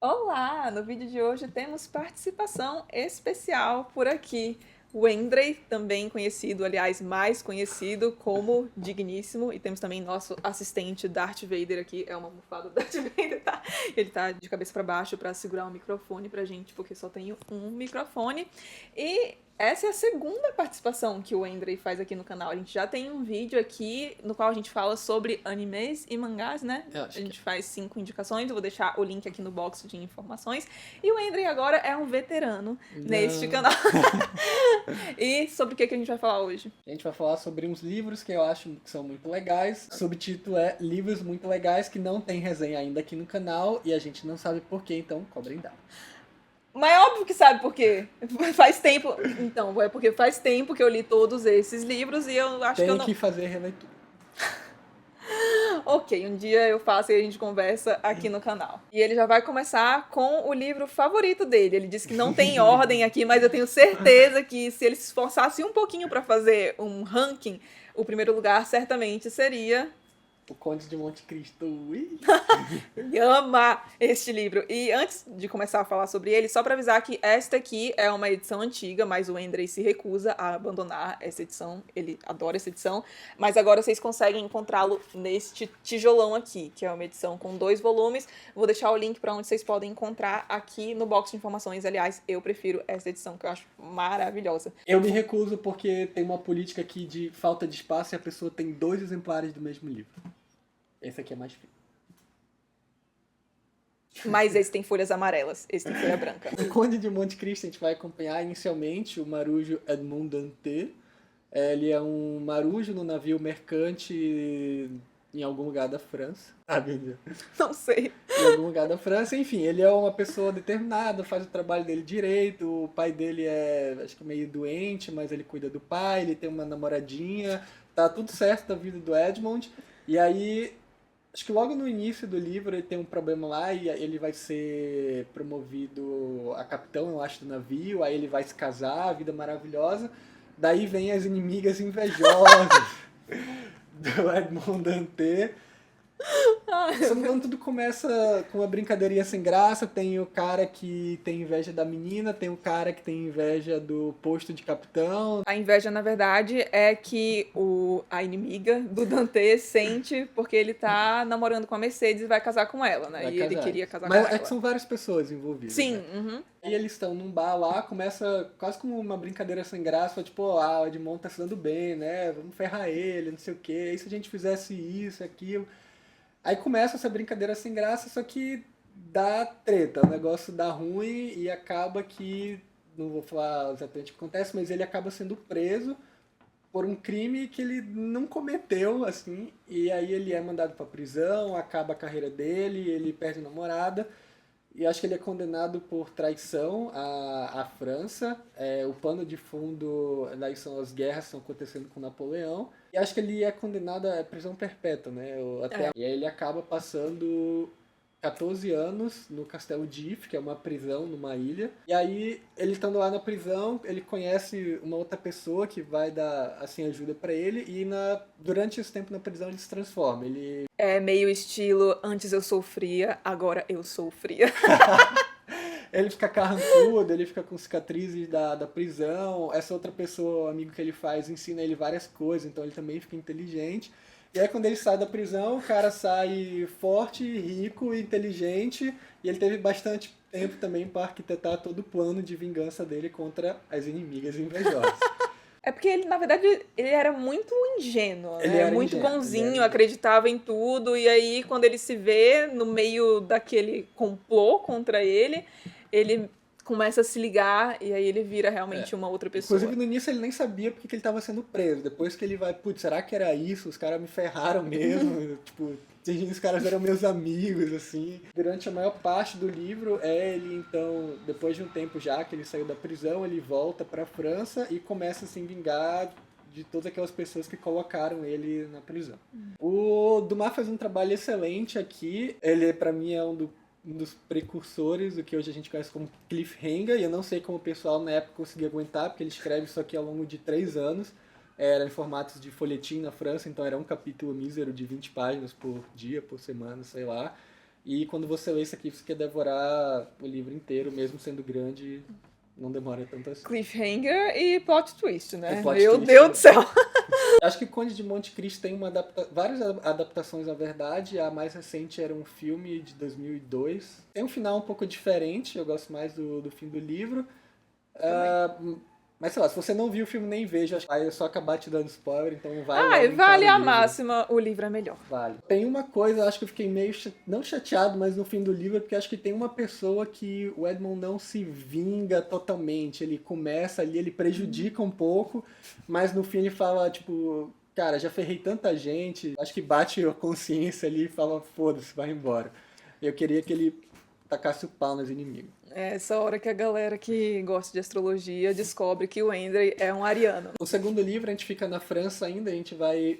Olá! No vídeo de hoje temos participação especial por aqui. O Endre, também conhecido, aliás, mais conhecido como Digníssimo, e temos também nosso assistente Darth Vader aqui, é uma almofada do Darth Vader, tá? Ele tá de cabeça para baixo para segurar o microfone pra gente, porque só tenho um microfone. E essa é a segunda participação que o Endre faz aqui no canal. A gente já tem um vídeo aqui no qual a gente fala sobre animes e mangás, né? Eu A acho que gente faz 5 indicações, eu vou deixar o link aqui no box de informações. E o Endre agora é um veterano neste não. canal. E sobre o que a gente vai falar hoje? A gente vai falar sobre uns livros que eu acho que são muito legais. O subtítulo é Livros Muito Legais que não tem resenha ainda aqui no canal e a gente não sabe por quê, então cobrem dado. Mas é óbvio que sabe por quê. Faz tempo. Então, é porque faz tempo que eu li todos esses livros e eu acho que eu Tem não. que fazer releitura. Ok, um dia eu faço e a gente conversa aqui no canal. E ele já vai começar com o livro favorito dele. Ele disse que não tem ordem aqui, mas eu tenho certeza que se ele se esforçasse um pouquinho para fazer um ranking, o primeiro lugar certamente seria. O Conde de Monte Cristo. Ui. Ele ama este livro. E antes de começar a falar sobre ele, só para avisar que esta aqui é uma edição antiga, mas o Endre se recusa a abandonar essa edição. Ele adora essa edição. Mas agora vocês conseguem encontrá-lo neste tijolão aqui, que é uma edição com 2 volumes. Vou deixar o link para onde vocês podem encontrar aqui no box de informações. Aliás, eu prefiro essa edição, que eu acho maravilhosa. Eu me recuso porque tem uma política aqui de falta de espaço e a pessoa tem 2 exemplares do mesmo livro. Esse aqui é mais feio. Mas esse tem folhas amarelas, esse tem folha branca. O Conde de Monte Cristo a gente vai acompanhar inicialmente o marujo Edmond Dantès. Ele é um marujo no navio mercante em algum lugar da França. Ah, meu Deus. Não sei. Em algum lugar da França. Enfim, ele é uma pessoa determinada, faz o trabalho dele direito. O pai dele é, acho que meio doente, mas ele cuida do pai. Ele tem uma namoradinha. Tá tudo certo da vida do Edmond. E aí, acho que logo no início do livro ele tem um problema lá e ele vai ser promovido a capitão, eu acho, do navio. Aí ele vai se casar, a vida maravilhosa. Daí vem as inimigas invejosas do Edmond Dantès. Se não me engano, tudo começa com uma brincadeirinha sem graça. Tem o cara que tem inveja da menina, tem o cara que tem inveja do posto de capitão. A inveja, na verdade, é que a inimiga do Dante sente porque ele tá namorando com a Mercedes e vai casar com ela, né? Vai E ele casar. queria casar com Mas é que ela. são várias pessoas envolvidas, Sim, né? uhum. E eles estão num bar lá, começa quase como uma brincadeira sem graça, tipo, o Edmond tá se dando bem, né? Vamos ferrar ele, não sei o quê. E se a gente fizesse isso, aquilo? Aí começa essa brincadeira sem graça, só que dá treta, o negócio dá ruim e acaba que, não vou falar exatamente o que acontece, mas ele acaba sendo preso por um crime que ele não cometeu, assim, e aí ele é mandado pra prisão, acaba a carreira dele, ele perde a namorada, e acho que ele é condenado por traição à França. O pano de fundo daí são as guerras que estão acontecendo com Napoleão. E acho que ele é condenado à prisão perpétua, né? É. E aí ele acaba passando 14 anos no Castelo d'If, que é uma prisão numa ilha. E aí, ele estando lá na prisão, ele conhece uma outra pessoa que vai dar assim ajuda pra ele e durante esse tempo na prisão ele se transforma. Ele É meio estilo, antes eu sou fria, agora eu sou fria. Ele fica carrancudo, ele fica com cicatrizes da prisão. Essa outra pessoa, o amigo que ele faz, ensina ele várias coisas, então ele também fica inteligente. E aí quando ele sai da prisão, o cara sai forte, rico e inteligente. E ele teve bastante tempo também para arquitetar todo o plano de vingança dele contra as inimigas invejosas. É porque ele, na verdade, ele era muito ingênuo, Ele né? era Muito ingênuo, ele era bonzinho, ingênuo. acreditava em tudo, e aí quando ele se vê no meio daquele complô contra ele começa a se ligar e aí ele vira realmente uma outra Inclusive pessoa. no início ele nem sabia porque que ele estava sendo preso. Depois que ele vai, putz, será que era isso? Os caras me ferraram mesmo. Tipo, os caras eram meus amigos, assim. Durante a maior parte do livro, ele então, depois de um tempo já que ele saiu da prisão, ele volta pra França e começa a se vingar de todas aquelas pessoas que colocaram ele na prisão. O Dumas faz um trabalho excelente aqui. Ele, pra mim, é um dos precursores do que hoje a gente conhece como cliffhanger, e eu não sei como o pessoal na época conseguia aguentar, porque ele escreve isso aqui ao longo de 3 anos. Era em formatos de folhetim na França, então era um capítulo mísero de 20 páginas por dia, por semana, sei lá. E quando você lê isso aqui, você quer devorar o livro inteiro, mesmo sendo grande, não demora tanto assim. Cliffhanger e plot twist, né? Plot Meu twist, Deus né? do céu! Acho que Conde de Monte Cristo tem várias adaptações, na verdade. A mais recente era um filme de 2002. Tem um final um pouco diferente, eu gosto mais do fim do livro. Mas sei lá, se você não viu o filme, nem veja. Acho que vai só acabar te dando spoiler, então vai logo Ai, encarar vale o a livro. máxima, o livro é melhor. Vale. Tem uma coisa, acho que eu fiquei meio, não chateado, mas no fim do livro, porque acho que tem uma pessoa que o Edmund não se vinga totalmente. Ele começa ali, ele prejudica um pouco, mas no fim ele fala, tipo, cara, já ferrei tanta gente. Acho que bate a consciência ali e fala, foda-se, vai embora. Eu queria que ele tacasse o pau nos inimigos. É essa hora que a galera que gosta de astrologia descobre que o Endre é um ariano. O segundo livro, a gente fica na França ainda, a gente vai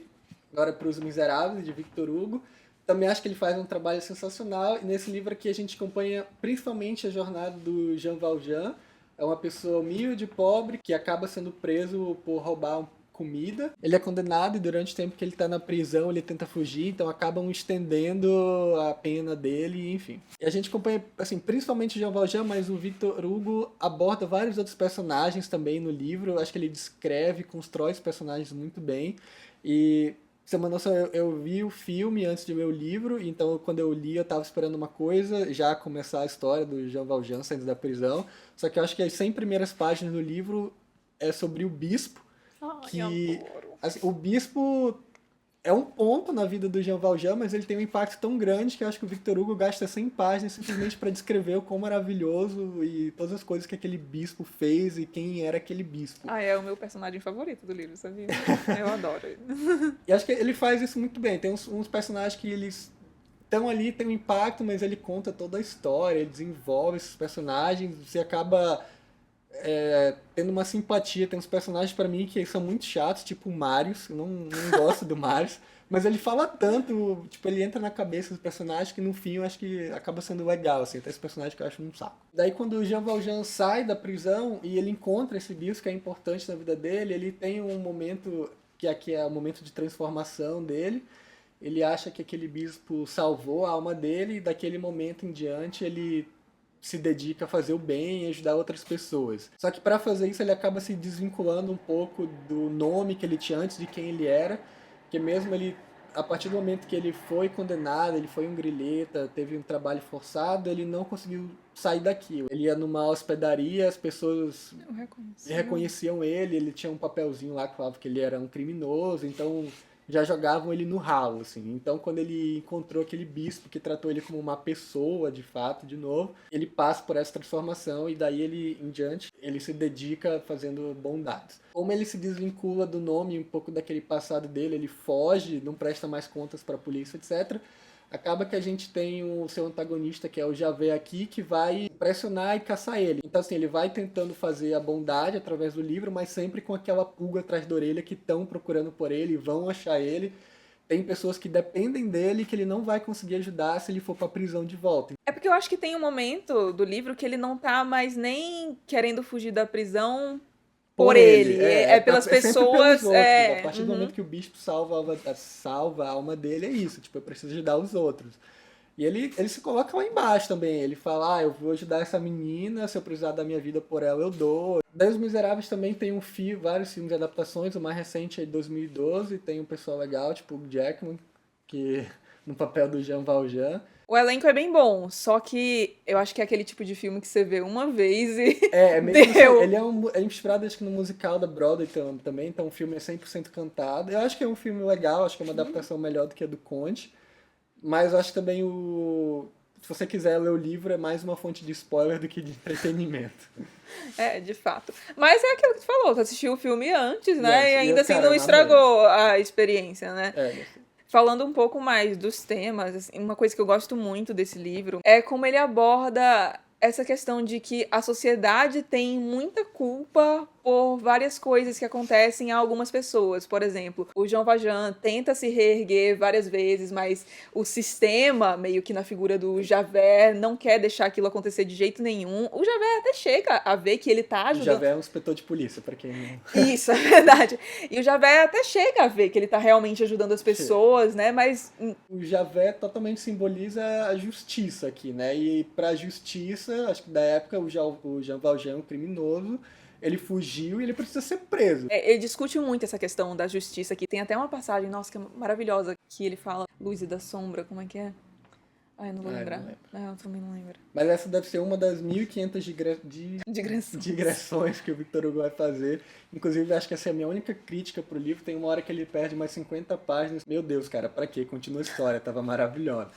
agora para Os Miseráveis, de Victor Hugo. Também acho que ele faz um trabalho sensacional. E nesse livro aqui a gente acompanha principalmente a jornada do Jean Valjean. É uma pessoa humilde, pobre, que acaba sendo preso por roubar comida. Ele é condenado e durante o tempo que ele está na prisão ele tenta fugir, então acabam estendendo a pena dele, enfim. E a gente acompanha, assim, principalmente o Jean Valjean, mas o Victor Hugo aborda vários outros personagens também no livro. Acho que ele descreve, constrói os personagens muito bem. E, pra você ter uma noção, eu vi o filme antes de ler o livro, então quando eu li eu estava esperando uma coisa, já começar a história do Jean Valjean saindo da prisão. Só que eu acho que as 100 primeiras páginas do livro é sobre o bispo, que assim, o bispo é um ponto na vida do Jean Valjean, mas ele tem um impacto tão grande que eu acho que o Victor Hugo gasta 100 páginas simplesmente para descrever o quão maravilhoso e todas as coisas que aquele bispo fez e quem era aquele bispo. Ah, é o meu personagem favorito do livro, sabia? Eu adoro ele. E acho que ele faz isso muito bem. Tem uns personagens que eles estão ali, tem um impacto, mas ele conta toda a história, ele desenvolve esses personagens, você acaba tendo uma simpatia. Tem uns personagens pra mim que são muito chatos, tipo o Marius, eu não gosto do Marius, mas ele fala tanto, tipo, ele entra na cabeça dos personagens que no fim eu acho que acaba sendo legal, assim, até esse personagem que eu acho um saco. Daí quando o Jean Valjean sai da prisão e ele encontra esse bispo que é importante na vida dele, ele tem um momento que aqui é o momento de transformação dele. Ele acha que aquele bispo salvou a alma dele e daquele momento em diante ele se dedica a fazer o bem e ajudar outras pessoas. Só que para fazer isso ele acaba se desvinculando um pouco do nome que ele tinha antes de quem ele era, porque mesmo ele, a partir do momento que ele foi condenado, ele foi um grilheta, teve um trabalho forçado, ele não conseguiu sair daquilo. Ele ia numa hospedaria, as pessoas reconheciam ele, ele tinha um papelzinho lá que falava que ele era um criminoso, então já jogavam ele no ralo, assim. Então, quando ele encontrou aquele bispo que tratou ele como uma pessoa, de fato, de novo, ele passa por essa transformação e daí ele, em diante, ele se dedica fazendo bondades. Como ele se desvincula do nome, um pouco daquele passado dele, ele foge, não presta mais contas para a polícia, etc., acaba que a gente tem o seu antagonista, que é o Javert aqui, que vai pressionar e caçar ele. Então, assim, ele vai tentando fazer a bondade através do livro, mas sempre com aquela pulga atrás da orelha que estão procurando por ele, vão achar ele. Tem pessoas que dependem dele que ele não vai conseguir ajudar se ele for pra prisão de volta. É porque eu acho que tem um momento do livro que ele não tá mais nem querendo fugir da prisão por ele. É pelas pessoas. Pelos outros. A partir do momento que o bispo salva a alma dele, é isso. Tipo, eu preciso ajudar os outros. E ele se coloca lá embaixo também. Ele fala, eu vou ajudar essa menina, se eu precisar da minha vida por ela, eu dou. Daí Os Miseráveis também tem vários filmes de adaptações. O mais recente é de 2012. Tem um pessoal legal, tipo o Jackman, que no papel do Jean Valjean. O elenco é bem bom, só que eu acho que é aquele tipo de filme que você vê uma vez e meio deu. Assim, ele é inspirado, acho que, no musical da Broadway também, então o filme é 100% cantado. Eu acho que é um filme legal, acho que é uma adaptação melhor do que a do Conte, mas eu acho que também se você quiser ler o livro, é mais uma fonte de spoiler do que de entretenimento. É, de fato. Mas é aquilo que tu falou, tu assistiu o filme antes, né? E ainda assim cara, não estragou a experiência, né? Falando um pouco mais dos temas, assim, uma coisa que eu gosto muito desse livro é como ele aborda essa questão de que a sociedade tem muita culpa por várias coisas que acontecem a algumas pessoas. Por exemplo, o Jean Valjean tenta se reerguer várias vezes, mas o sistema, meio que na figura do Javert, não quer deixar aquilo acontecer de jeito nenhum. O Javert até chega a ver que ele tá O ajudando. Javert é um inspetor de polícia, pra quem não... Isso, é verdade. E o Javert até chega a ver que ele tá realmente ajudando as pessoas, né? Mas O Javert totalmente simboliza a justiça aqui, né? E pra justiça, acho que da época, o Jean Valjean é um criminoso, ele fugiu e ele precisa ser preso. ele discute muito essa questão da justiça aqui. Tem até uma passagem, nossa, que é maravilhosa, que ele fala Luz e da Sombra, como é que é? Ai, eu não vou Ai, lembrar. não Eu também não lembro. Mas essa deve ser uma das 1.500 Digressão. digressões que o Victor Hugo vai fazer. Inclusive, acho que essa é a minha única crítica pro livro. Tem uma hora que ele perde mais 50 páginas. Meu Deus, cara, pra quê? Continua a história, tava maravilhosa.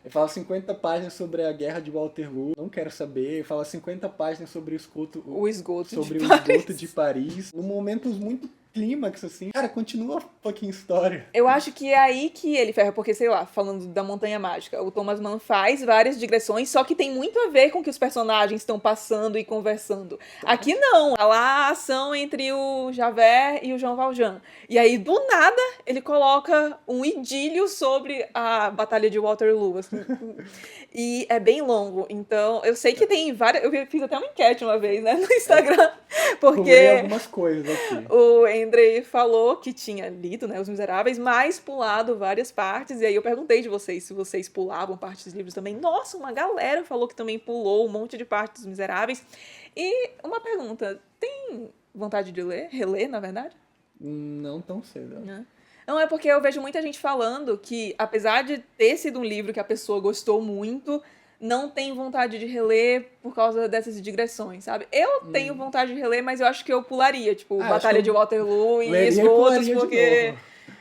Ele fala 50 páginas sobre a guerra de Waterloo, não quero saber. Ele fala 50 páginas sobre O esgoto sobre de o Paris. esgoto de Paris. Num momentos muito clímax, assim. Cara, continua a fucking história. Eu acho que é aí que ele ferra, porque, sei lá, falando da Montanha Mágica, o Thomas Mann faz várias digressões, só que tem muito a ver com o que os personagens estão passando e conversando. Aqui não, há lá a ação entre o Javert e o Jean Valjean. E aí, do nada, ele coloca um idílio sobre a Batalha de Waterloo, assim. E é bem longo, então eu sei que tem várias... Eu fiz até uma enquete uma vez, né, no Instagram, Pulei porque... algumas coisas aqui. O Andrei falou que tinha lido, né, Os Miseráveis, mas pulado várias partes. E aí eu perguntei de vocês se vocês pulavam partes dos livros também. Nossa, uma galera falou que também pulou um monte de partes dos Miseráveis. E uma pergunta, tem vontade de ler? Reler, na verdade? Não tão cedo. Né? Não, é porque eu vejo muita gente falando que, apesar de ter sido um livro que a pessoa gostou muito, não tem vontade de reler por causa dessas digressões, sabe? Eu tenho vontade de reler, mas eu acho que eu pularia, tipo, acho Batalha que de Waterloo e leria e Esgotos, pularia de porque... novo.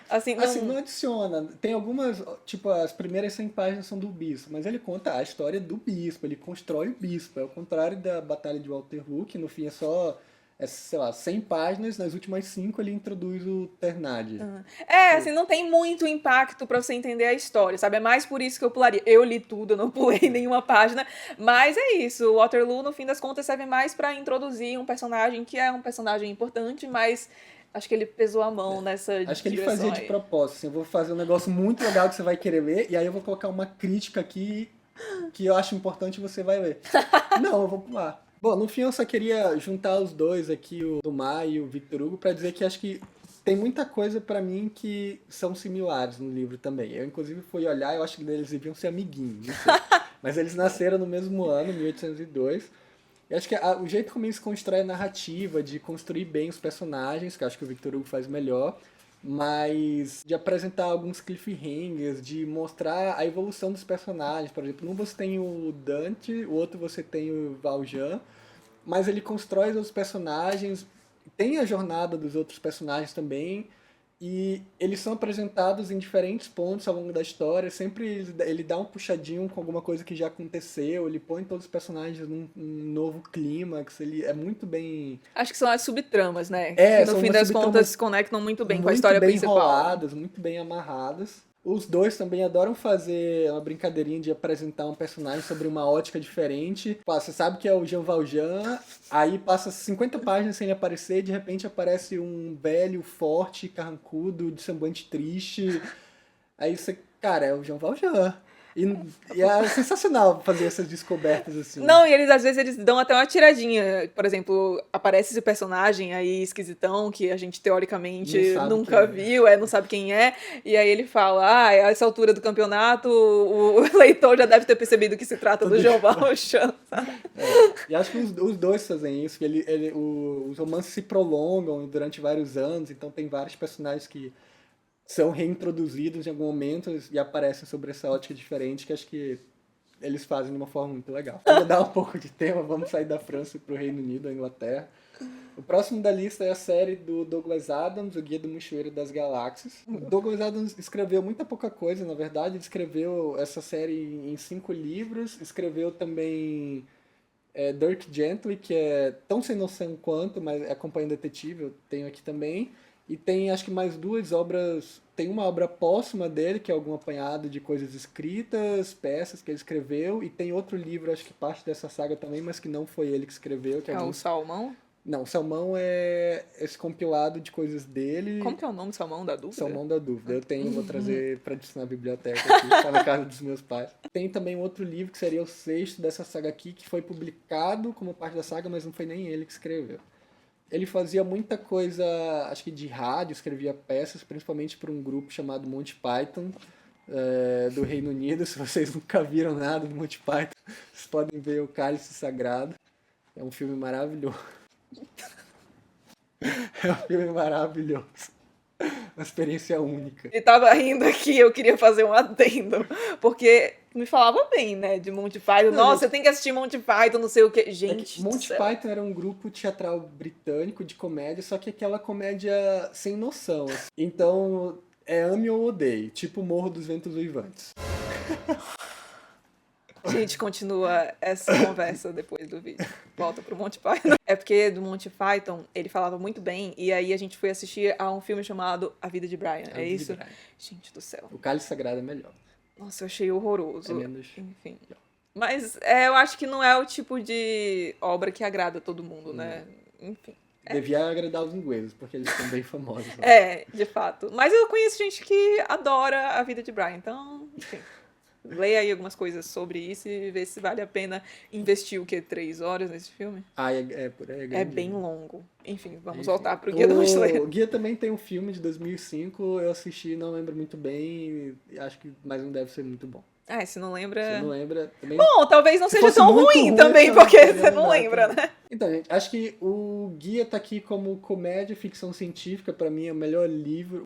Assim, não... Assim, não adiciona. Tem algumas, tipo, as primeiras 100 páginas são do bispo, mas ele conta a história do bispo, ele constrói o bispo. É o contrário da Batalha de Waterloo, que no fim é só, sei lá, 100 páginas, nas últimas 5 ele introduz o Ternade. assim, não tem muito impacto pra você entender a história, sabe? É mais por isso que eu pularia. Eu li tudo, eu não pulei nenhuma página, mas é isso. O Waterloo, no fim das contas, serve mais pra introduzir um personagem que é um personagem importante, mas acho que ele pesou a mão nessa Acho que ele direção fazia de aí. propósito, assim, eu vou fazer um negócio muito legal que você vai querer ler, e aí eu vou colocar uma crítica aqui que eu acho importante e você vai ler. Não, eu vou pular. Bom, no fim eu só queria juntar os dois aqui, o Dumas e o Victor Hugo, pra dizer que acho que tem muita coisa pra mim que são similares no livro também. Eu, inclusive, fui olhar e eu acho que eles deviam ser amiguinhos, não sei. Mas eles nasceram no mesmo ano, 1802. E acho que o jeito como eles constroem a narrativa, de construir bem os personagens, que eu acho que o Victor Hugo faz melhor, mas de apresentar alguns cliffhangers, de mostrar a evolução dos personagens. Por exemplo, num você tem o Dante, o outro você tem o Valjean, mas ele constrói os personagens, tem a jornada dos outros personagens também, e eles são apresentados em diferentes pontos ao longo da história. Sempre ele dá um puxadinho com alguma coisa que já aconteceu, ele põe todos os personagens num novo clímax, ele é muito bem... Acho que são as subtramas, né? É, que são no fim umas das subtramas contas se conectam muito bem com a muito história bem principal. enroladas, muito bem amarradas. Os dois também adoram fazer uma brincadeirinha de apresentar um personagem sobre uma ótica diferente. Pô, você sabe que é o Jean Valjean, aí passa 50 páginas sem ele aparecer, e de repente aparece um velho, forte, carrancudo, de semblante triste. Aí você, cara, é o Jean Valjean. E é sensacional fazer essas descobertas assim. Não, e às vezes eles dão até uma tiradinha. Por exemplo, aparece esse personagem aí esquisitão que a gente teoricamente Não sabe nunca quem é. viu, não sabe quem é. E aí ele fala, a essa altura do campeonato o leitor já deve ter percebido que se trata do Jean Valjean. E acho que os dois fazem isso, que os romances se prolongam durante vários anos, então tem vários personagens que são reintroduzidos em algum momento e aparecem sobre essa ótica diferente, que acho que eles fazem de uma forma muito legal. Vou mudar um pouco de tema, vamos sair da França para o Reino Unido, a Inglaterra. O próximo da lista é a série do Douglas Adams, O Guia do Mochileiro das Galáxias. O Douglas Adams escreveu muita pouca coisa, na verdade. Ele escreveu essa série em 5 livros, escreveu também Dirk Gently, que é tão sem noção quanto, mas é Companhia Detetive, eu tenho aqui também. E tem acho que mais 2 obras, tem uma obra póstuma dele, que é algum apanhado de coisas escritas, peças que ele escreveu, e tem outro livro, acho que parte dessa saga também, mas que não foi ele que escreveu. Que É o Salmão? Não, Salmão é esse compilado de coisas dele. Como que é o nome? Salmão da Dúvida? Salmão da Dúvida. Eu tenho, vou trazer pra adicionar na biblioteca aqui, tá na casa dos meus pais. Tem também outro livro que seria o sexto dessa saga aqui, que foi publicado como parte da saga, mas não foi nem ele que escreveu. Ele fazia muita coisa, acho que de rádio, escrevia peças, principalmente para um grupo chamado Monty Python, do Reino Unido. Se vocês nunca viram nada do Monty Python, vocês podem ver o Cálice Sagrado. É um filme maravilhoso. É um filme maravilhoso. Uma experiência única. Ele tava rindo aqui, eu queria fazer um adendo, porque me falava bem, né, de Monty Python. Não, Nossa, gente, você tem que assistir Monty Python, não sei o quê. Gente, do Monty céu. Python era um grupo teatral britânico de comédia, só que aquela comédia sem noção, assim. Então, é ame ou odeie, tipo Morro dos Ventos Uivantes. A gente continua essa conversa depois do vídeo. Volta pro Monty Python. É porque do Monty Python, ele falava muito bem, e aí a gente foi assistir a um filme chamado A Vida de Brian, A é Vida de isso? Brian. Gente do céu. O Cálice Sagrado é melhor. Nossa, eu achei horroroso. É menos... Enfim. Mas eu acho que não é o tipo de obra que agrada todo mundo, né? Enfim. Devia agradar os ingleses, porque eles são bem famosos. Né? É, de fato. Mas eu conheço gente que adora A Vida de Brian, então, enfim. Leia aí algumas coisas sobre isso e vê se vale a pena investir o quê? 3 horas nesse filme? Ah, por aí é É grande. bem longo. Enfim, vamos Enfim. voltar pro Guia do Mochileiro. O Guia também tem um filme de 2005, eu assisti, não lembro muito bem, acho que mais não deve ser muito bom. Ah, se não lembra... Você não lembra? Também... Bom, talvez não Se seja fosse tão muito ruim ruim, também, eu porque também você não não dá, lembra, também. né? Então, gente, acho que o Guia tá aqui como comédia, ficção científica, pra mim é o melhor livro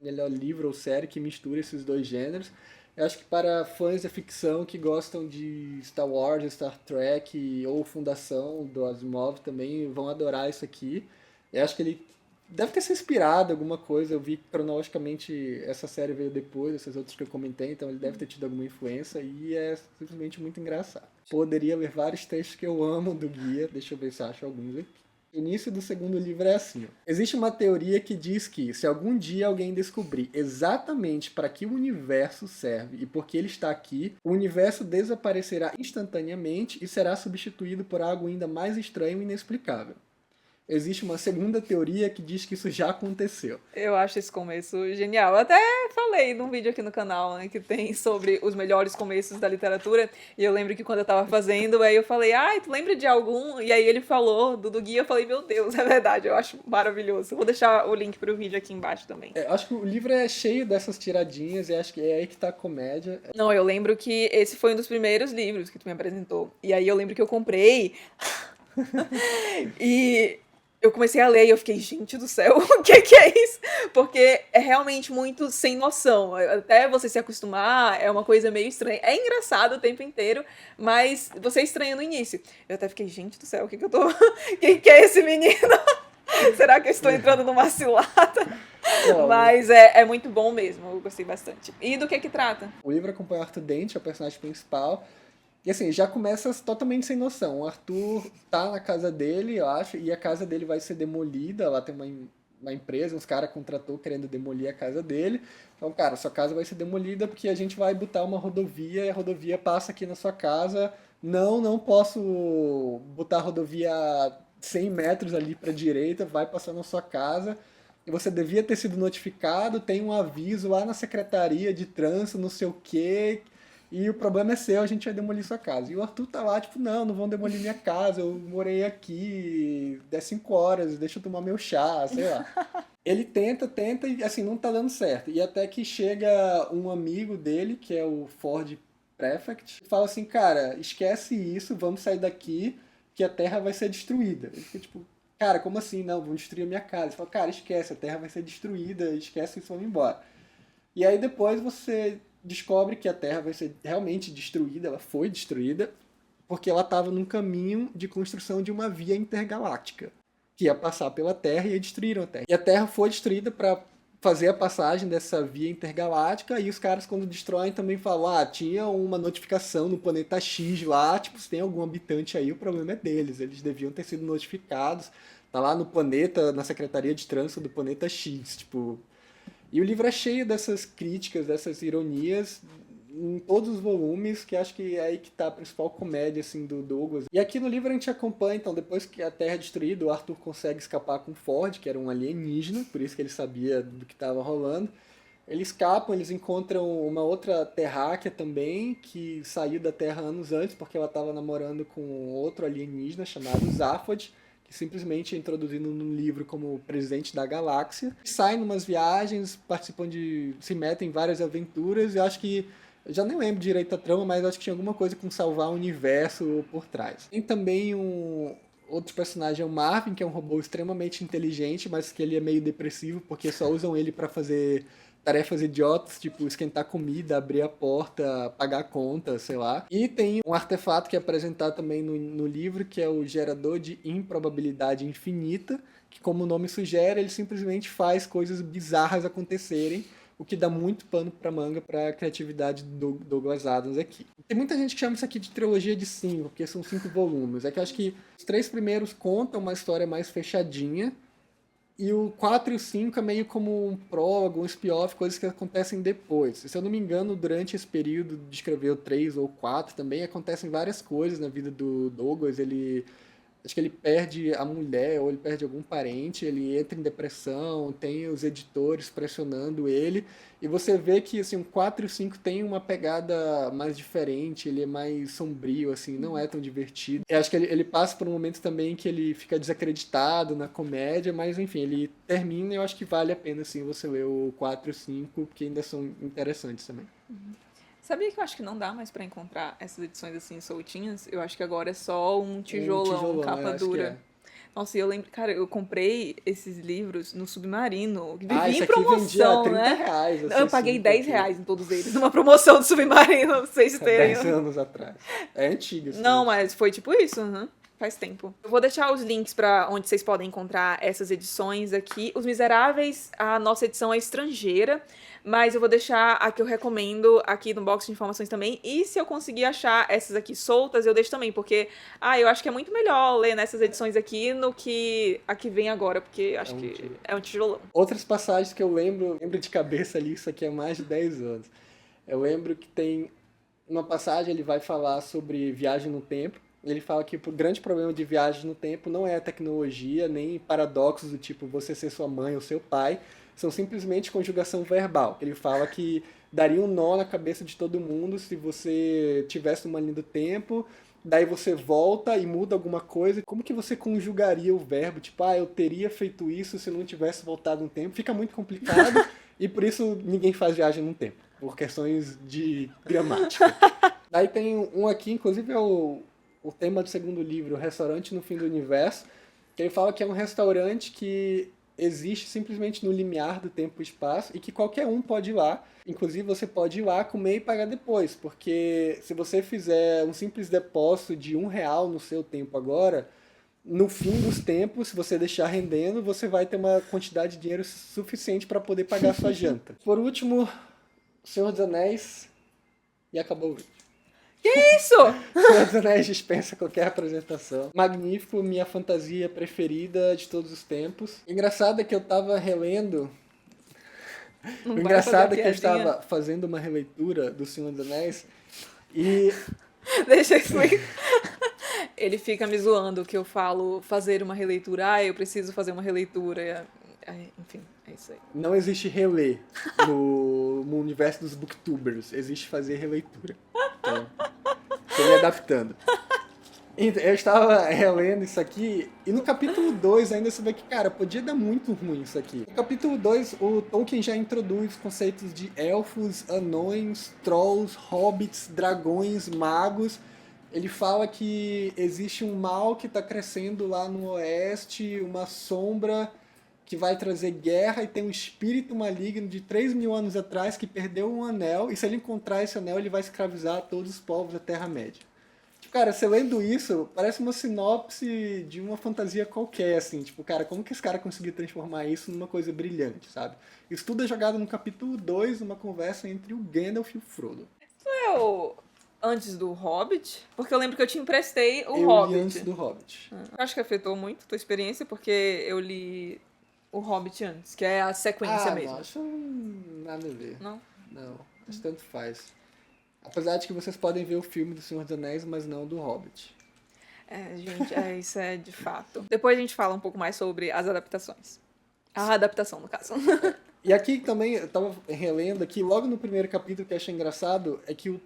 ou série que mistura esses dois gêneros. Eu acho que para fãs da ficção que gostam de Star Wars, Star Trek ou Fundação do Asimov também vão adorar isso aqui. Eu acho que ele deve ter se inspirado em alguma coisa. Eu vi que cronologicamente essa série veio depois, essas outras que eu comentei, então ele deve ter tido alguma influência e é simplesmente muito engraçado. Poderia ler vários textos que eu amo do Guia, deixa eu ver se eu acho alguns aqui. O início do segundo livro é assim, ó. Existe uma teoria que diz que, se algum dia alguém descobrir exatamente para que o universo serve e por que ele está aqui, o universo desaparecerá instantaneamente e será substituído por algo ainda mais estranho e inexplicável. Existe uma segunda teoria que diz que isso já aconteceu. Eu acho esse começo genial. Eu até falei num vídeo aqui no canal, né, que tem sobre os melhores começos da literatura. E eu lembro que quando eu tava fazendo, aí eu falei, ai, tu lembra de algum? E aí ele falou do Guia, eu falei, meu Deus, é verdade, eu acho maravilhoso. Vou deixar o link pro vídeo aqui embaixo também. Acho que o livro é cheio dessas tiradinhas e acho que é aí que tá a comédia. Não, eu lembro que esse foi um dos primeiros livros que tu me apresentou. E aí eu lembro que eu comprei e eu comecei a ler e eu fiquei, gente do céu, o que é isso? Porque é realmente muito sem noção. Até você se acostumar, é uma coisa meio estranha. É engraçado o tempo inteiro, mas você estranha no início. Eu até fiquei, gente do céu, o que eu tô... Quem que é esse menino? Será que eu estou entrando numa cilada? Não, Mas é muito bom mesmo, eu gostei bastante. E do que trata? o livro acompanha o Arthur Dent, é o personagem principal. E assim, já começa totalmente sem noção. O Arthur tá na casa dele, eu acho, e a casa dele vai ser demolida. Lá tem uma empresa, uns caras contratou querendo demolir a casa dele. Então, cara, sua casa vai ser demolida porque a gente vai botar uma rodovia e a rodovia passa aqui na sua casa. Não posso botar a rodovia 100 metros ali pra direita, vai passar na sua casa. E você devia ter sido notificado, tem um aviso lá na secretaria de trânsito, não sei o quê. E o problema é seu, a gente vai demolir sua casa. E o Arthur tá lá, tipo, não vão demolir minha casa, eu morei aqui 5 horas, deixa eu tomar meu chá, sei lá. Ele tenta e assim, não tá dando certo. E até que chega um amigo dele, que é o Ford Prefect, e fala assim, cara, esquece isso, vamos sair daqui, que a Terra vai ser destruída. Ele fica tipo, cara, como assim? Não, vão destruir a minha casa. Ele fala, cara, esquece, a Terra vai ser destruída, esquece isso, vamos embora. E aí depois você descobre que a Terra vai ser realmente destruída, ela foi destruída, porque ela estava num caminho de construção de uma via intergaláctica, que ia passar pela Terra e ia destruir a Terra. E a Terra foi destruída para fazer a passagem dessa via intergaláctica, e os caras, quando destroem, também falam, tinha uma notificação no planeta X lá, tipo, se tem algum habitante aí, o problema é deles, eles deviam ter sido notificados, tá lá no planeta, na Secretaria de Trânsito do planeta X, tipo... E o livro é cheio dessas críticas, dessas ironias, em todos os volumes, que acho que é aí que tá a principal comédia, assim, do Douglas. E aqui no livro a gente acompanha, então, depois que a Terra é destruída, o Arthur consegue escapar com o Ford, que era um alienígena, por isso que ele sabia do que estava rolando. Eles escapam, eles encontram uma outra terráquea também, que saiu da Terra anos antes, porque ela estava namorando com outro alienígena chamado Zaphod, que simplesmente é introduzido no livro como presidente da galáxia. Saem numas viagens, participam se metem em várias aventuras, e acho que, eu já nem lembro direito a trama, mas acho que tinha alguma coisa com salvar o universo por trás. Tem também outro personagem, é o Marvin, que é um robô extremamente inteligente, mas que ele é meio depressivo, porque só usam ele para fazer tarefas idiotas, tipo esquentar comida, abrir a porta, pagar a conta, sei lá. E tem um artefato que é apresentado também no livro, que é o gerador de improbabilidade infinita, que, como o nome sugere, ele simplesmente faz coisas bizarras acontecerem, o que dá muito pano pra manga pra criatividade do Douglas Adams aqui. Tem muita gente que chama isso aqui de trilogia de 5, porque são 5 volumes. É que eu acho que os 3 primeiros contam uma história mais fechadinha, e o 4 e o 5 é meio como um prólogo, um spin-off, coisas que acontecem depois. Se eu não me engano, durante esse período de escrever o 3 ou 4 também acontecem várias coisas na vida do Douglas. Acho que ele perde a mulher ou ele perde algum parente, ele entra em depressão, tem os editores pressionando ele, e você vê que assim, o 4 e o 5 tem uma pegada mais diferente, ele é mais sombrio, assim, não é tão divertido. Eu acho que ele passa por um momento também que ele fica desacreditado na comédia, mas enfim, ele termina e eu acho que vale a pena assim, você ler o 4 e o 5, porque ainda são interessantes também. Sabia que eu acho que não dá mais pra encontrar essas edições assim soltinhas? Eu acho que agora é só um Um tijolão, tijolão, eu capa acho que dura. é. Nossa, e eu lembro, cara, eu comprei esses livros no Submarino, que Ah, vivia esse em aqui vendia promoção, R$ 30, né? Eu esses paguei 5 10 aqui. reais em todos eles, numa promoção do Submarino, pra vocês Há terem. 10 anos atrás. É antigo esse Não, livro. mas foi tipo isso, faz tempo. Eu vou deixar os links pra onde vocês podem encontrar essas edições aqui. Os Miseráveis, a nossa edição é estrangeira, mas eu vou deixar a que eu recomendo aqui no box de informações também. E se eu conseguir achar essas aqui soltas, eu deixo também, porque eu acho que é muito melhor ler nessas edições aqui no que a que vem agora, porque acho que tijolo. é um tijolão. Outras passagens que eu lembro de cabeça ali, isso aqui há mais de 10 anos. Eu lembro que tem uma passagem, ele vai falar sobre viagem no tempo. Ele fala que o grande problema de viagem no tempo não é a tecnologia, nem paradoxos do tipo você ser sua mãe ou seu pai, são simplesmente conjugação verbal. Ele fala que daria um nó na cabeça de todo mundo se você tivesse uma linha do tempo, daí você volta e muda alguma coisa. Como que você conjugaria o verbo? Tipo, eu teria feito isso se eu não tivesse voltado no tempo. Fica muito complicado e por isso ninguém faz viagem no tempo, por questões de gramática. Daí tem um aqui, inclusive é o tema do segundo livro, o Restaurante no Fim do Universo, que ele fala que é um restaurante que existe simplesmente no limiar do tempo e espaço e que qualquer um pode ir lá. Inclusive você pode ir lá comer e pagar depois, porque se você fizer um simples depósito de R$ 1 no seu tempo agora, no fim dos tempos, se você deixar rendendo, você vai ter uma quantidade de dinheiro suficiente para poder pagar a sua janta. Por último, Senhor dos Anéis, e acabou o vídeo. Que isso? Senhor dos Anéis dispensa qualquer apresentação. Magnífico, minha fantasia preferida de todos os tempos. Engraçado é que eu tava relendo. Não O vai fazer engraçado é que eu piadinha? estava fazendo uma releitura do Senhor dos Anéis e. Deixa eu explicar. Ele fica me zoando que eu falo fazer uma releitura. Eu preciso fazer uma releitura. Enfim, é isso aí. Não existe reler no universo dos booktubers. Existe fazer releitura. Então, tô me adaptando. Então, eu estava relendo isso aqui, e no capítulo 2 ainda você vê que, cara, podia dar muito ruim isso aqui. No capítulo 2, o Tolkien já introduz os conceitos de elfos, anões, trolls, hobbits, dragões, magos. Ele fala que existe um mal que está crescendo lá no oeste, uma sombra que vai trazer guerra, e tem um espírito maligno de 3.000 anos atrás que perdeu um anel, e se ele encontrar esse anel, ele vai escravizar todos os povos da Terra-média. Cara, você lendo isso, parece uma sinopse de uma fantasia qualquer, assim. Tipo, cara, como que esse cara conseguiu transformar isso numa coisa brilhante, sabe? Isso tudo é jogado no capítulo 2, numa conversa entre o Gandalf e o Frodo. É o antes do Hobbit? Porque eu lembro que eu te emprestei o Eu Hobbit. li antes do Hobbit. Eu acho que afetou muito a tua experiência, porque eu li o Hobbit antes, que é a sequência mesmo. Não, acho nada a ver. Não? Não, acho que tanto faz. Apesar de que vocês podem ver o filme do Senhor dos Anéis, mas não do Hobbit. Gente, isso é de fato. Depois a gente fala um pouco mais sobre as adaptações. A adaptação, no caso. E aqui também, eu tava relendo aqui, logo no primeiro capítulo, que eu achei engraçado, é que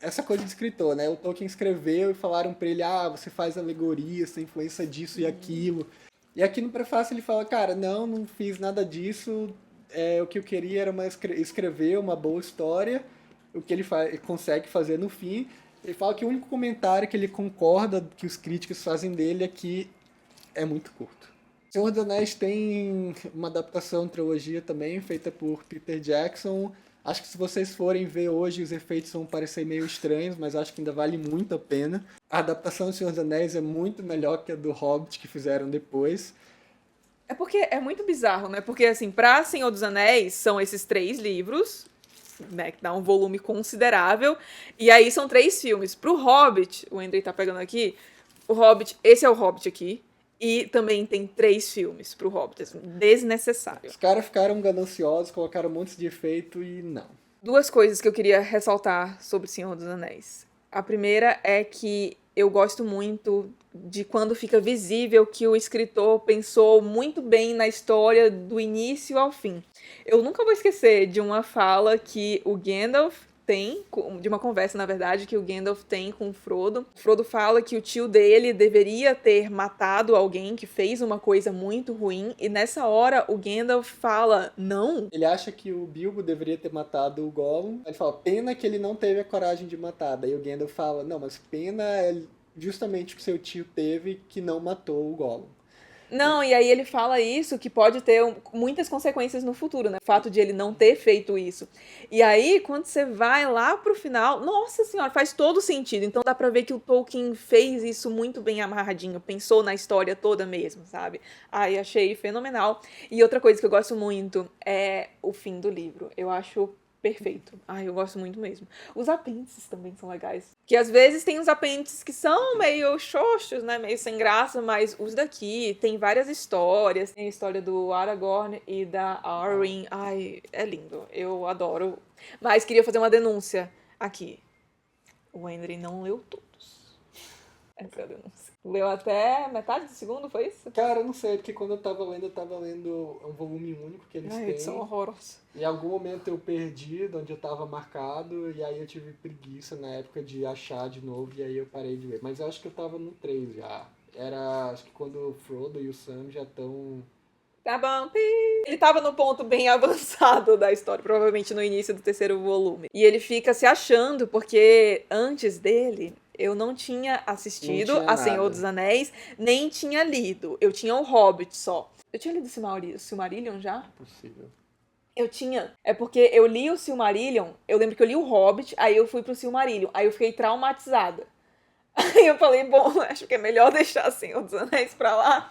essa coisa de escritor, né? O Tolkien escreveu e falaram pra ele, você faz alegoria, você influência disso e aquilo. E aqui no prefácio ele fala, cara, não fiz nada disso, o que eu queria era escrever uma boa história, o que ele consegue fazer no fim. Ele fala que o único comentário que ele concorda que os críticos fazem dele é que é muito curto. Senhor dos Anéis tem uma adaptação, trilogia também, feita por Peter Jackson. Acho que se vocês forem ver hoje, os efeitos vão parecer meio estranhos, mas acho que ainda vale muito a pena. A adaptação do Senhor dos Anéis é muito melhor que a do Hobbit, que fizeram depois. É porque é muito bizarro, né? Porque, assim, pra Senhor dos Anéis, são esses 3 livros, né? Que dá um volume considerável. E aí são 3 filmes. Pro Hobbit, o Andrei tá pegando aqui, o Hobbit, esse é o Hobbit aqui. E também tem 3 filmes pro Hobbit, assim, desnecessário. Os caras ficaram gananciosos, colocaram um monte de efeito e não. 2 coisas que eu queria ressaltar sobre Senhor dos Anéis. A primeira é que eu gosto muito de quando fica visível que o escritor pensou muito bem na história do início ao fim. Eu nunca vou esquecer de uma fala que o Gandalf tem, de uma conversa, na verdade, que o Gandalf tem com o Frodo. O Frodo fala que o tio dele deveria ter matado alguém que fez uma coisa muito ruim, e nessa hora o Gandalf fala, não. Ele acha que o Bilbo deveria ter matado o Gollum. Ele fala, pena que ele não teve a coragem de matar. Daí o Gandalf fala, não, mas pena é justamente o que seu tio teve que não matou o Gollum. Não, e aí ele fala isso, que pode ter muitas consequências no futuro, né? O fato de ele não ter feito isso. E aí, quando você vai lá pro final, nossa senhora, faz todo sentido. Então dá pra ver que o Tolkien fez isso muito bem amarradinho, pensou na história toda mesmo, sabe? Aí achei fenomenal. E outra coisa que eu gosto muito é o fim do livro. Eu acho perfeito. Eu gosto muito mesmo. Os apêndices também são legais. Que às vezes tem uns apêndices que são meio xoxos, né? Meio sem graça, mas os daqui tem várias histórias. Tem a história do Aragorn e da Arwen. É lindo. Eu adoro. Mas queria fazer uma denúncia aqui. O Henry não leu todos. Essa é a denúncia. Leu até metade do segundo, foi isso? Cara, eu não sei, porque quando eu tava lendo um volume único que eles têm. São horrorosos. Em algum momento eu perdi de onde eu tava marcado, e aí eu tive preguiça na época de achar de novo, e aí eu parei de ler. Mas eu acho que eu tava no 3 já. Era, acho que quando o Frodo e o Sam já estão... Tá bom. Ele tava no ponto bem avançado da história, provavelmente no início do 3º volume. E ele fica se achando, porque antes dele, eu não tinha assistido Não tinha A Senhor nada. dos Anéis, nem tinha lido. Eu tinha o Hobbit só. Eu tinha lido o Silmarillion já? Possível. Eu tinha. É porque eu li o Silmarillion, eu lembro que eu li o Hobbit, aí eu fui pro Silmarillion, aí eu fiquei traumatizada. Aí eu falei, bom, acho que é melhor deixar Senhor dos Anéis pra lá,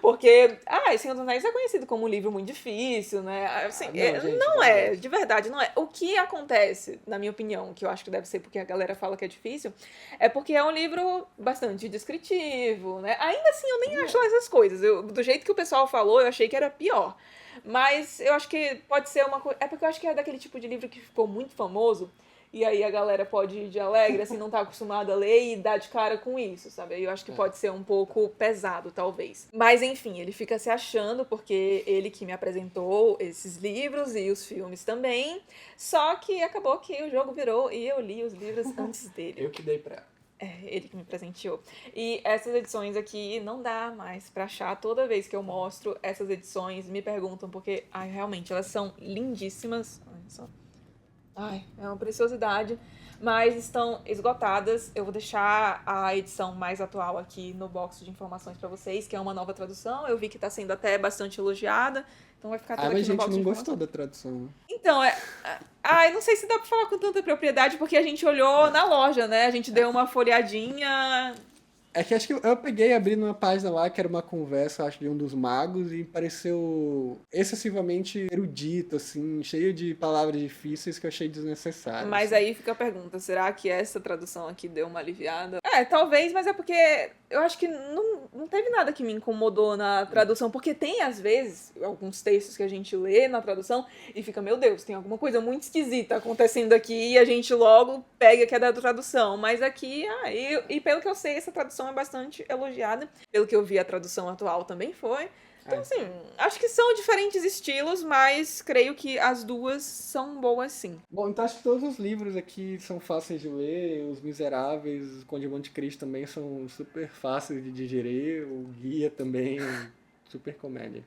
porque, Senhor dos Anéis é conhecido como um livro muito difícil, né? Assim, não, gente, não é, de verdade, não é. O que acontece, na minha opinião, que eu acho que deve ser porque a galera fala que é difícil, é porque é um livro bastante descritivo, né? Ainda assim, eu nem acho essas coisas. Do jeito que o pessoal falou, eu achei que era pior. Mas eu acho que pode ser uma coisa... É porque eu acho que é daquele tipo de livro que ficou muito famoso, e aí a galera pode ir de alegre, assim, não tá acostumada a ler e dar de cara com isso, sabe? Eu acho que pode ser um pouco pesado, talvez. Mas, enfim, ele fica se achando, porque ele que me apresentou esses livros e os filmes também. Só que acabou que o jogo virou e eu li os livros antes dele. Eu que dei pra... Ele que me presenteou. E essas edições aqui não dá mais pra achar. Toda vez que eu mostro essas edições, me perguntam, porque, realmente, elas são lindíssimas. Olha só. É uma preciosidade, mas estão esgotadas. Eu vou deixar a edição mais atual aqui no box de informações pra vocês, que é uma nova tradução. Eu vi que tá sendo até bastante elogiada, então vai ficar tudo aqui mas a no gente box de não informações. gostou da tradução, né? Então, não sei se dá pra falar com tanta propriedade, porque a gente olhou na loja, né? A gente deu uma folhadinha. É que acho que eu peguei e abri numa página lá que era uma conversa, acho, de um dos magos e pareceu excessivamente erudito, assim, cheio de palavras difíceis que eu achei desnecessário. Mas assim. aí fica a pergunta, será que essa tradução aqui deu uma aliviada? Talvez, mas é porque eu acho que não teve nada que me incomodou na tradução, porque tem, às vezes, alguns textos que a gente lê na tradução e fica, meu Deus, tem alguma coisa muito esquisita acontecendo aqui e a gente logo pega que é da tradução. Mas aqui, e pelo que eu sei, essa tradução é bastante elogiada. Pelo que eu vi, a tradução atual também foi. Então, assim, acho que são diferentes estilos, mas creio que as duas são boas, sim. Bom, então acho que todos os livros aqui são fáceis de ler, Os Miseráveis, o Conde de Monte Cristo também são super fáceis de digerir, o Guia também, super comédia.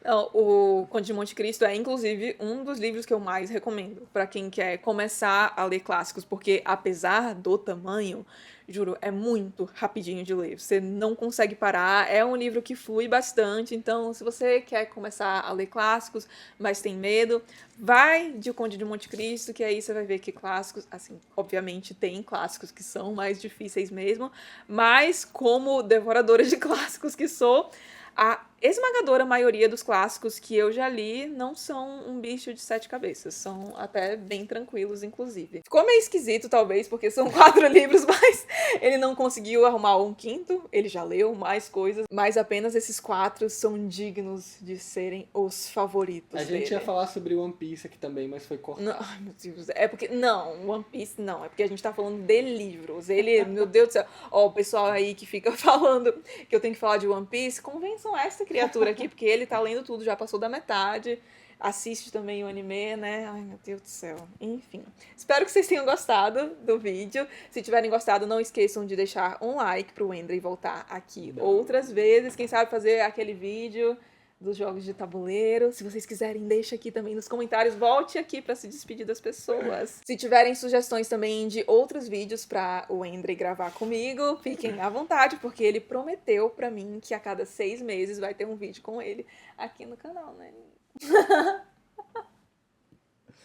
Não, o Conde de Monte Cristo é, inclusive, um dos livros que eu mais recomendo para quem quer começar a ler clássicos, porque apesar do tamanho, juro, é muito rapidinho de ler. Você não consegue parar, é um livro que flui bastante, então se você quer começar a ler clássicos, mas tem medo, vai de O Conde de Monte Cristo, que aí você vai ver que clássicos, assim, obviamente tem clássicos que são mais difíceis mesmo, mas como devoradora de clássicos que sou, a esmagadora maioria dos clássicos que eu já li não são um bicho de 7 cabeças. São até bem tranquilos, inclusive. Ficou meio esquisito, talvez, porque são 4 livros, mas ele não conseguiu arrumar um quinto. Ele já leu mais coisas, mas apenas esses 4 são dignos de serem os favoritos A gente dele. ia falar sobre One Piece aqui também, mas foi cortado. Não, ai, meu Deus. É porque. Não, One Piece não. É porque a gente tá falando de livros. Ele, meu Deus do céu. Ó, o pessoal aí que fica falando que eu tenho que falar de One Piece, convençam essa criatura aqui, porque ele tá lendo tudo, já passou da metade. Assiste também o anime, né? Ai, meu Deus do céu. Enfim. Espero que vocês tenham gostado do vídeo. Se tiverem gostado, não esqueçam de deixar um like pro Wendry voltar aqui outras vezes. Quem sabe fazer aquele vídeo dos jogos de tabuleiro. Se vocês quiserem, deixa aqui também nos comentários. Volte aqui para se despedir das pessoas. Se tiverem sugestões também de outros vídeos para o Wendry gravar comigo, fiquem à vontade, porque ele prometeu para mim que a cada 6 meses vai ter um vídeo com ele aqui no canal, né?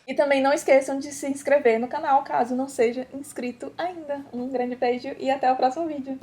E também não esqueçam de se inscrever no canal, caso não seja inscrito ainda. Um grande beijo e até o próximo vídeo.